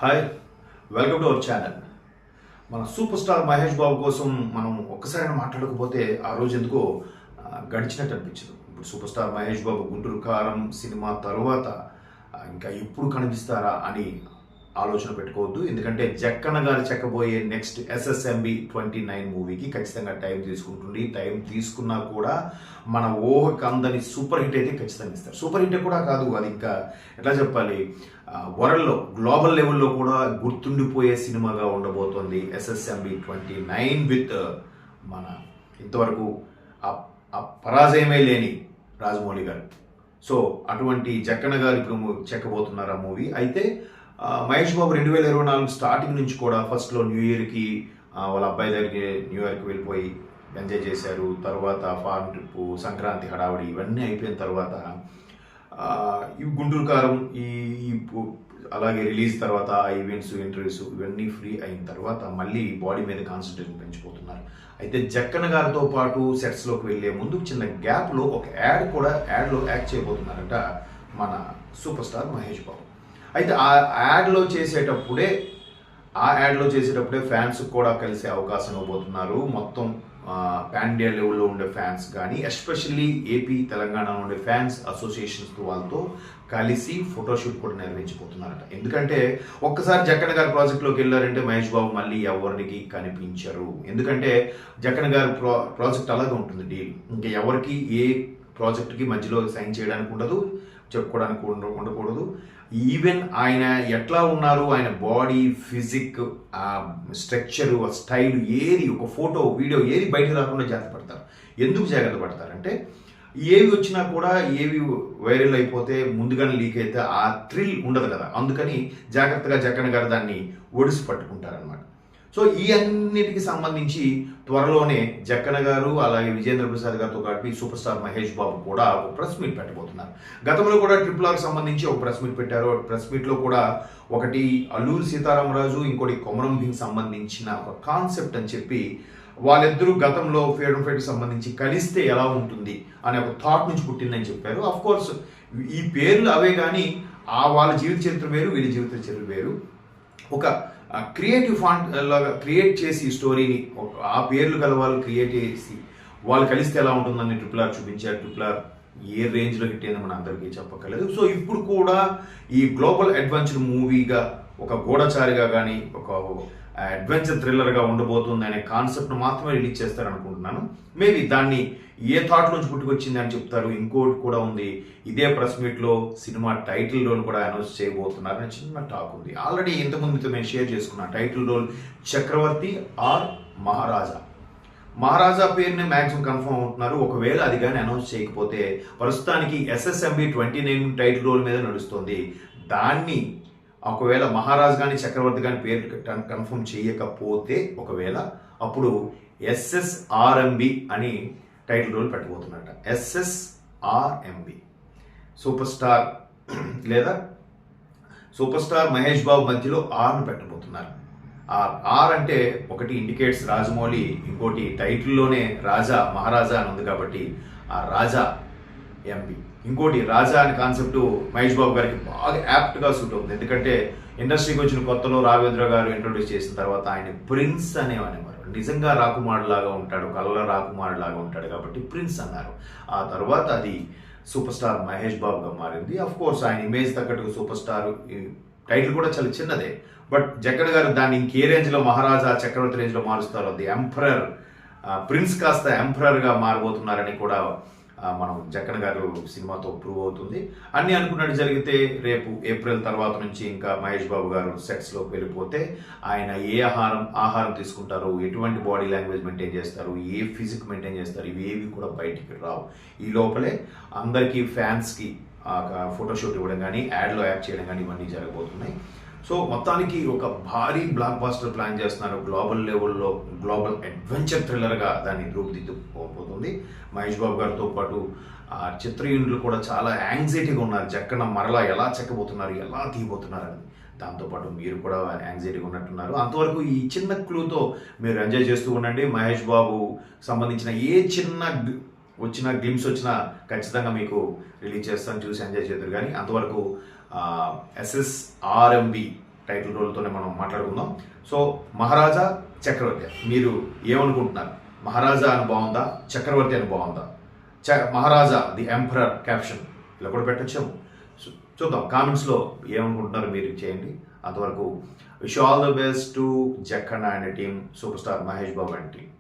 Hi, welcome to our channel. మన super star Mahesh బాబు కోసం మనం ఒక్కసారైనా మాట్లాడకపోతే ఆ రోజు ఎందుకో గడిచినట్టు అనిపించదు. ఇప్పుడు సూపర్ స్టార్ మహేష్ బాబు గుంటూరు కారం సినిమా తర్వాత ఇంకా ఎప్పుడు కనిపిస్తారా అని ఆలోచన పెట్టుకోవద్దు. ఎందుకంటే జక్కన్న గారు చెక్కబోయే నెక్స్ట్ SSMB 29 మూవీకి ఖచ్చితంగా టైం తీసుకుంటుంది. టైం తీసుకున్నా కూడా మన ఊహకు అందని సూపర్ హిట్ అయితే ఖచ్చితంగా ఇస్తారు. సూపర్ హిట్ కూడా కాదు, అది ఇంకా ఎట్లా చెప్పాలి, వరల్డ్లో గ్లోబల్ లెవెల్లో కూడా గుర్తుండిపోయే సినిమాగా ఉండబోతోంది SSMB 29 విత్ మన ఇంతవరకు పరాజయమే లేని రాజమౌళి గారు. సో అటువంటి జక్కన్న గారు ఇప్పుడు చెక్కబోతున్నారు ఆ మూవీ. అయితే మహేష్ బాబు 2024 స్టార్టింగ్ నుంచి కూడా ఫస్ట్లో న్యూ ఇయర్కి వాళ్ళ అబ్బాయి దగ్గరికి న్యూ ఇయర్కి వెళ్ళిపోయి ఎంజాయ్ చేశారు. తర్వాత ఫారెన్ ట్రిప్, సంక్రాంతి హడావడి ఇవన్నీ అయిపోయిన తర్వాత ఈ గుంటూరు కారం అలాగే రిలీజ్ తర్వాత ఈవెంట్స్, ఇంటర్వ్యూస్ ఇవన్నీ ఫ్రీ అయిన తర్వాత మళ్ళీ బాడీ మీద కాన్సన్ట్రేషన్ పెంచిపోతున్నారు. అయితే జక్కన్న గారితో పాటు సెట్స్లోకి వెళ్ళే ముందు చిన్న గ్యాప్లో ఒక యాడ్లో యాక్ట్ చేయబోతున్నారంట మన సూపర్ స్టార్ మహేష్ బాబు. అయితే ఆ యాడ్లో చేసేటప్పుడే ఫ్యాన్స్ కూడా కలిసే అవకాశం ఇవ్వబోతున్నారు. మొత్తం పాన్ ఇండియా లెవెల్లో ఉండే ఫ్యాన్స్ కానీ ఎస్పెషల్లీ ఏపీ తెలంగాణలో ఉండే ఫ్యాన్స్ అసోసియేషన్స్ వాళ్ళతో కలిసి ఫోటోషూట్ కూడా నిర్వహించబోతున్నారట. ఎందుకంటే ఒక్కసారి జక్కన్న గారి ప్రాజెక్ట్లోకి వెళ్ళారంటే మహేష్ బాబు మళ్ళీ ఎవరికి కనిపించరు. ఎందుకంటే జక్కన్న గారి ప్రాజెక్ట్ అలాగే ఉంటుంది డీల్. ఇంకా ఎవరికి ఏ ప్రాజెక్ట్కి మధ్యలో సైన్ చేయడానికి ఉండదు, చెప్పుకోవడానికి ఉండకూడదు. ఈవెన్ ఆయన ఎట్లా ఉన్నారు, ఆయన బాడీ, ఫిజిక్, స్ట్రక్చరు, స్టైల్ ఏది, ఒక ఫోటో, వీడియో ఏది బయటకు రాకుండా జాగ్రత్త పడతారు. ఎందుకు జాగ్రత్త పడతారంటే ఏవి వచ్చినా కూడా ఏవి వైరల్ అయిపోతే ముందుగానే లీక్ అయితే ఆ థ్రిల్ ఉండదు కదా. అందుకని జాగ్రత్తగా జక్కన్న గారు దాన్ని ఒడిసి పట్టుకుంటారనమాట. సో ఈ అన్నిటికి సంబంధించి త్వరలోనే జక్కన్న గారు అలాగే విజేంద్ర ప్రసాద్ గారితో కలిపి సూపర్ స్టార్ మహేష్ బాబు కూడా ఒక ప్రెస్ మీట్ పెట్టబోతున్నారు. గతంలో కూడా RRRకి సంబంధించి ఒక ప్రెస్ మీట్ పెట్టారు. ప్రెస్ మీట్లో కూడా ఒకటి అల్లూరి సీతారామరాజు, ఇంకోటి కొమరం భీంకి సంబంధించిన ఒక కాన్సెప్ట్ అని చెప్పి వాళ్ళిద్దరూ గతంలో ఫ్రీడమ్ ఫైట్కి సంబంధించి కలిస్తే ఎలా ఉంటుంది అనే ఒక థాట్ నుంచి పుట్టిందని చెప్పారు. అఫ్ కోర్స్ ఈ పేర్లు అవే కానీ వాళ్ళ జీవిత చరిత్ర వేరు, వీళ్ళ జీవిత చరిత్ర వేరు. ఒక క్రియేటివ్ ఫాంట్ లాగా క్రియేట్ చేసి స్టోరీని ఆ పేర్లు గల వాళ్ళు క్రియేట్ చేసి వాళ్ళు కలిస్తే ఎలా ఉంటుందని RRR చూపించారు. RRR ఏ రేంజ్లో హిట్ అయిందో మన అందరికీ చెప్పక్కర్లేదు. సో ఇప్పుడు కూడా ఈ గ్లోబల్ అడ్వెంచర్ మూవీగా ఒక గూఢచారిగా కానీ ఒక అడ్వెంచర్ థ్రిల్లర్గా ఉండబోతుంది అనే కాన్సెప్ట్ను మాత్రమే రిలీజ్ చేస్తారనుకుంటున్నాను. మేబీ దాన్ని ఏ థాట్ నుంచి పుట్టుకొచ్చింది అని చెప్తారు. ఇంకోటి కూడా ఉంది, ఇదే ప్రెస్ మీట్లో సినిమా టైటిల్ రోల్ కూడా అనౌన్స్ చేయబోతున్నారని చిన్న టాక్ ఉంది. ఆల్రెడీ ఇంతకుముందుతో నేను షేర్ చేసుకున్నాను. టైటిల్ రోల్ చక్రవర్తి ఆర్ మహారాజా పేరుని మ్యాక్సిమం కన్ఫర్మ్ అవుతున్నారు. ఒకవేళ అది కానీ అనౌన్స్ చేయకపోతే ప్రస్తుతానికి SSMB 29 టైటిల్ రోల్ మీద నడుస్తుంది. దాన్ని ఒకవేళ మహారాజ్ కానీ చక్రవర్తి కానీ పేరు కన్ఫర్మ్ చేయకపోతే ఒకవేళ అప్పుడు SSRMB అని టైటిల్ రోల్ పెట్టబోతున్నట్ట. SSRMB సూపర్ స్టార్ లేదా సూపర్ స్టార్ మహేష్ బాబు మధ్యలో ఆర్ను పెట్టబోతున్నారు. ఆర్ అంటే ఒకటి ఇండికేట్స్ రాజమౌళి, ఇంకోటి టైటిల్లోనే రాజా మహారాజా అని ఉంది కాబట్టి ఆ రాజా ఎంబి. ఇంకోటి రాజా అనే కాన్సెప్ట్ మహేష్ బాబు గారికి బాగా యాప్ట్గా సూట్ అవుతుంది. ఎందుకంటే ఇండస్ట్రీకి వచ్చిన కొత్తలో రాఘవేంద్ర గారు ఇంట్రొడ్యూస్ చేసిన తర్వాత ఆయన ప్రిన్స్ అనేవారు. నిజంగా రాకుమారుడు లాగా ఉంటాడు, కళ్ళ రాకుమారుడు లాగా ఉంటాడు కాబట్టి ప్రిన్స్ అన్నారు. ఆ తర్వాత అది సూపర్ స్టార్ మహేష్ బాబుగా మారింది. అఫ్ కోర్స్ ఆయన ఇమేజ్ తగ్గట్టుగా సూపర్ స్టార్ టైటిల్ కూడా చాలా చిన్నదే. బట్ జక్కన్న గారు దాన్ని ఇంకే రేంజ్లో మహారాజా చక్రవర్తి రేంజ్లో మారుస్తారు. అది ఎంపరర్, ప్రిన్స్ కాస్త ఎంపరర్గా మారబోతున్నారని కూడా మనం జక్కన్న గారు సినిమాతో ప్రూవ్ అవుతుంది. అన్నీ అనుకున్నట్టు జరిగితే రేపు ఏప్రిల్ తర్వాత నుంచి ఇంకా మహేష్ బాబు గారు సెట్స్లోకి వెళ్ళిపోతే ఆయన ఏ ఆహారం తీసుకుంటారు, ఎటువంటి బాడీ లాంగ్వేజ్ మెయింటైన్ చేస్తారు, ఏ ఫిజిక్ మెయింటైన్ చేస్తారు, ఇవేవి కూడా బయటికి రావు. ఈ లోపలే అందరికీ ఫ్యాన్స్కి ఫోటోషూట్ ఇవ్వడం కానీ యాడ్లో యాక్ట్ చేయడం కానీ ఇవన్నీ జరగబోతున్నాయి. సో మొత్తానికి ఒక భారీ బ్లాక్ బాస్టర్ ప్లాన్ చేస్తున్నారు. గ్లోబల్ లెవెల్లో గ్లోబల్ అడ్వెంచర్ థ్రిల్లర్గా దాన్ని రూపుదిద్దుకోబోతుంది. మహేష్ బాబు గారితో పాటు చిత్ర యూనిట్లు కూడా చాలా యాంగ్జైటీగా ఉన్నారు. జక్కన్న మరలా ఎలా చెక్కబోతున్నారు, ఎలా తీయబోతున్నారు అని. దాంతోపాటు మీరు కూడా యాంగ్జైటీగా ఉన్నట్టున్నారు. అంతవరకు ఈ చిన్న క్లూతో మీరు ఎంజాయ్ చేస్తూ ఉండండి. మహేష్ బాబు సంబంధించిన ఏ చిన్న గ్లిమ్స్ వచ్చినా ఖచ్చితంగా మీకు రిలీజ్ చేస్తాను, చూసి ఎంజాయ్ చేద్దరు. కానీ అంతవరకు SSRMB టైటిల్ రోల్తోనే మనం మాట్లాడుకుందాం. సో మహారాజా, చక్రవర్తి, మీరు ఏమనుకుంటున్నారు? మహారాజా అని బాగుందా, చక్రవర్తి అని బాగుందా? మహారాజా ది ఎంపరర్ క్యాప్షన్ ఇలా కూడా పెట్టచ్చాము. చూద్దాం కామెంట్స్లో ఏమనుకుంటున్నారో మీరు చేయండి. అంతవరకు wish all the best to Jakkanna and team, super star Mahesh Babu and team.